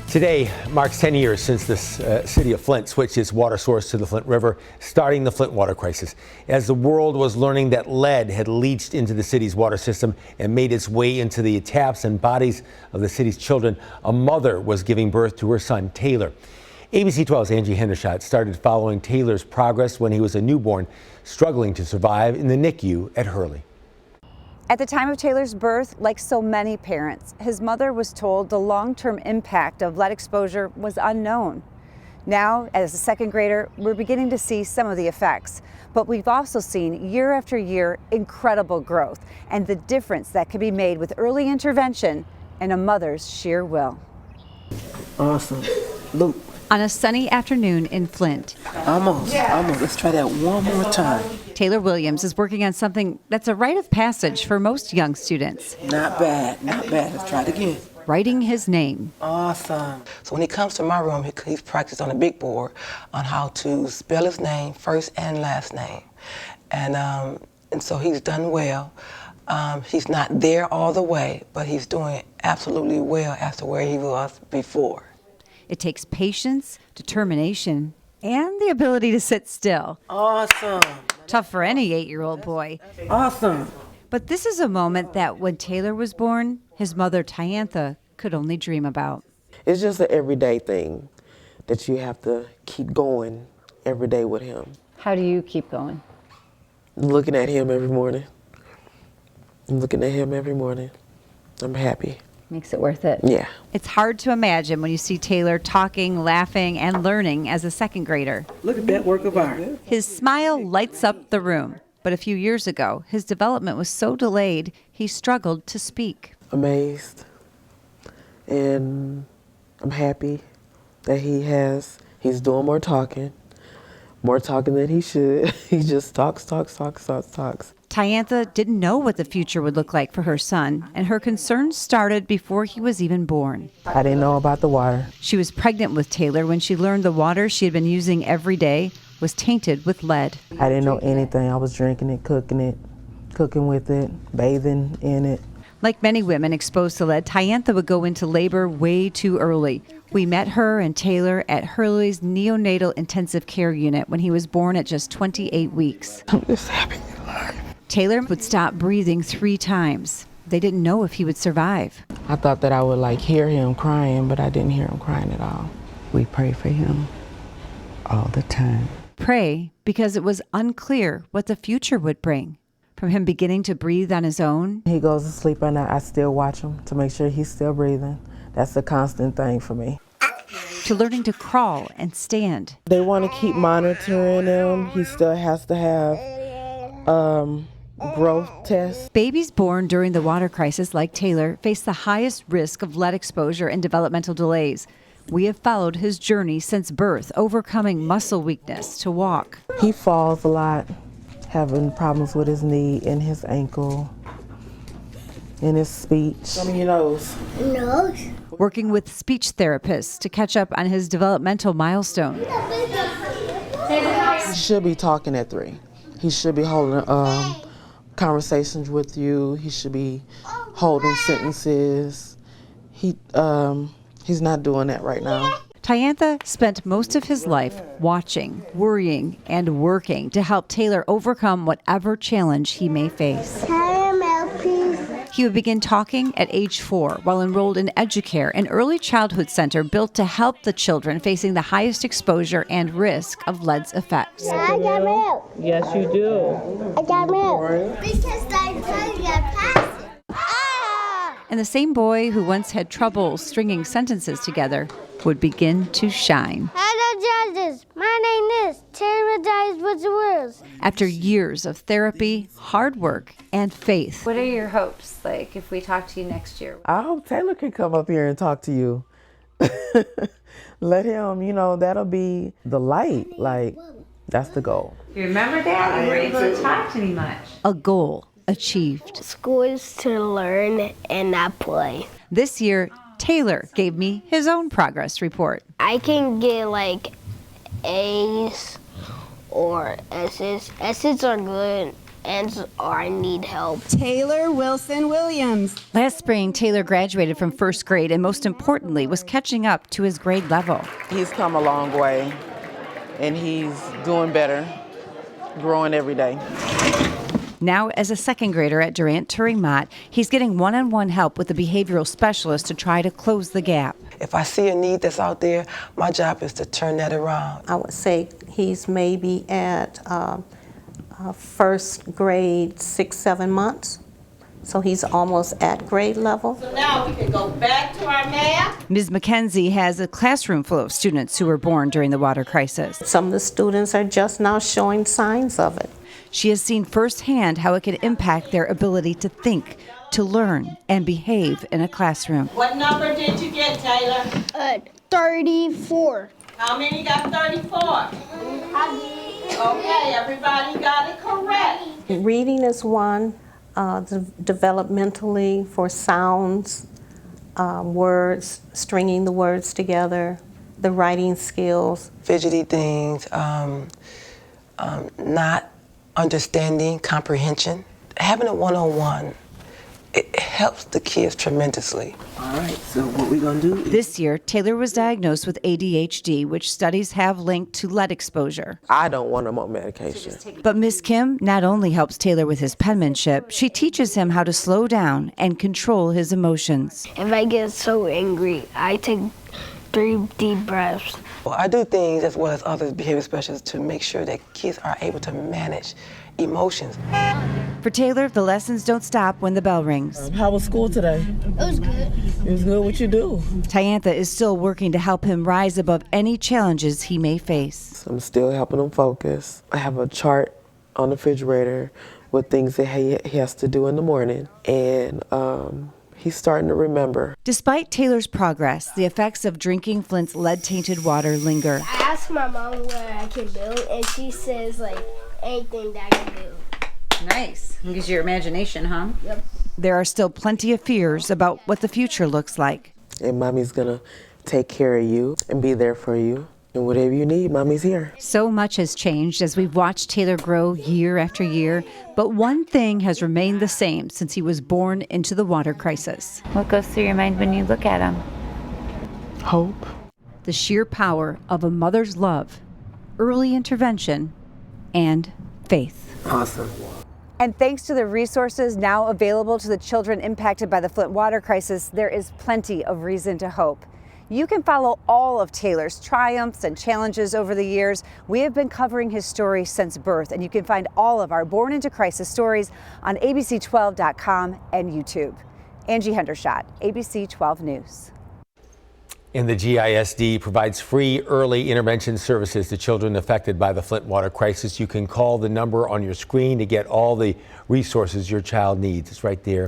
Today marks 10 years since the city of Flint switched its water source to the Flint River, starting the Flint water crisis. As the world was learning that lead had leached into the city's water system and made its way into the taps and bodies of the city's children, a mother was giving birth to her son, Taylor. ABC 12's Angie Hendershot started following Taylor's progress when he was a newborn, struggling to survive in the NICU at Hurley. At the time of Taylor's birth, like so many parents, his mother was told the long-term impact of lead exposure was unknown. Now, as a second grader, we're beginning to see some of the effects, but we've also seen year after year incredible growth and the difference that can be made with early intervention and a mother's sheer will. Awesome. Luke. On a sunny afternoon in Flint. Almost. Let's try that one more time. Taylor Williams is working on something that's a rite of passage for most young students. Not bad. Let's try it again. Writing his name. Awesome. So when he comes to my room, he's practiced on a big board on how to spell his name, first and last name. And so he's done well. He's not there all the way, but he's doing absolutely well as to where he was before. It takes patience, determination, and the ability to sit still. Awesome. Tough for any 8-year-old boy. Awesome. But this is a moment that when Taylor was born, his mother, Tyantha, could only dream about. It's just an everyday thing that you have to keep going every day with him. How do you keep going? Looking at him every morning. I'm happy. Makes it worth it. Yeah. It's hard to imagine when you see Taylor talking, laughing, and learning as a second grader. Look at that work of art. His smile lights up the room. But a few years ago, his development was so delayed, he struggled to speak. Amazed. And I'm happy that he's doing more talking than he should. He just talks. Tyantha didn't know what the future would look like for her son, and her concerns started before he was even born. I didn't know about the water. She was pregnant with Taylor when she learned the water she had been using every day was tainted with lead. I didn't know anything. I was drinking it, cooking with it, bathing in it. Like many women exposed to lead, Tyantha would go into labor way too early. We met her and Taylor at Hurley's neonatal intensive care unit when he was born at just 28 weeks. I'm just happy to alive. Taylor would stop breathing 3 times. They didn't know if he would survive. I thought that I would hear him crying, but I didn't hear him crying at all. We pray for him all the time. Pray because it was unclear what the future would bring. From him beginning to breathe on his own. He goes to sleep at night. I still watch him to make sure he's still breathing. That's a constant thing for me. To learning to crawl and stand. They want to keep monitoring him. He still has to have growth tests. Babies born during the water crisis, like Taylor, face the highest risk of lead exposure and developmental delays. We have followed his journey since birth, overcoming muscle weakness to walk. He falls a lot, having problems with his knee and his ankle, and his speech. Show me your nose. Nose? Working with speech therapists to catch up on his developmental milestone. He should be talking at 3. He should be holding conversations with you. He should be holding sentences. He's not doing that right now. Tyantha spent most of his life watching, worrying, and working to help Taylor overcome whatever challenge he may face. Caramel, please. He would begin talking at age 4 while enrolled in EduCare, an early childhood center built to help the children facing the highest exposure and risk of lead's effects. I got milk. Yes, you do. I got milk. Because I told you I passed it. And the same boy who once had trouble stringing sentences together would begin to shine. Hello, judges. My name is Taylor Dice with the Words. After years of therapy, hard work, and faith. What are your hopes, if we talk to you next year? I hope Taylor can come up here and talk to you. Let him, that'll be the light. That's the goal. You remember that? You were able to talk to me much. A goal achieved. School is to learn and not play. This year, Taylor gave me his own progress report. I can get A's or S's. S's are good or I need help. Taylor Wilson Williams. Last spring, Taylor graduated from first grade and most importantly was catching up to his grade level. He's come a long way, and he's doing better, growing every day. Now, as a second grader at Durant Turing Mott, he's getting one-on-one help with a behavioral specialist to try to close the gap. If I see a need that's out there, my job is to turn that around. I would say he's maybe at first grade 6-7 months. So he's almost at grade level. So now we can go back to our math. Ms. McKenzie has a classroom full of students who were born during the water crisis. Some of the students are just now showing signs of it. She has seen firsthand how it can impact their ability to think, to learn, and behave in a classroom. What number did you get, Taylor? 34. How many got 34? Okay, everybody got it correct. Reading is one, developmentally for sounds, words, stringing the words together, the writing skills. Fidgety things, not understanding, comprehension. Having a one-on-one, it helps the kids tremendously. All right, so what we're going to do is... This year, Taylor was diagnosed with ADHD, which studies have linked to lead exposure. I don't want him on medication. But Miss Kim not only helps Taylor with his penmanship, she teaches him how to slow down and control his emotions. If I get so angry, I take 3 deep breaths. Well, I do things as well as other behavior specialists to make sure that kids are able to manage emotions. For Taylor, the lessons don't stop when the bell rings. How was school today? It was good. It was good. What you do? Tyantha is still working to help him rise above any challenges he may face. I'm still helping him focus. I have a chart on the refrigerator with things that he has to do in the morning, and he's starting to remember. Despite Taylor's progress, the effects of drinking Flint's lead-tainted water linger. I asked my mom what I can build, and she says, like, anything that I can build. Nice. Use your imagination, huh? Yep. There are still plenty of fears about what the future looks like. And mommy's gonna take care of you and be there for you. And whatever you need, mommy's here. So much has changed as we've watched Taylor grow year after year, but one thing has remained the same since he was born into the water crisis. What goes through your mind when you look at him? Hope. The sheer power of a mother's love, early intervention, and faith. Awesome. And thanks to the resources now available to the children impacted by the Flint water crisis, there is plenty of reason to hope. You can follow all of Taylor's triumphs and challenges over the years. We have been covering his story since birth, and you can find all of our Born into Crisis stories on abc12.com and YouTube. Angie Hendershot, ABC 12 News. And the GISD provides free early intervention services to children affected by the Flint water crisis. You can call the number on your screen to get all the resources your child needs. It's right there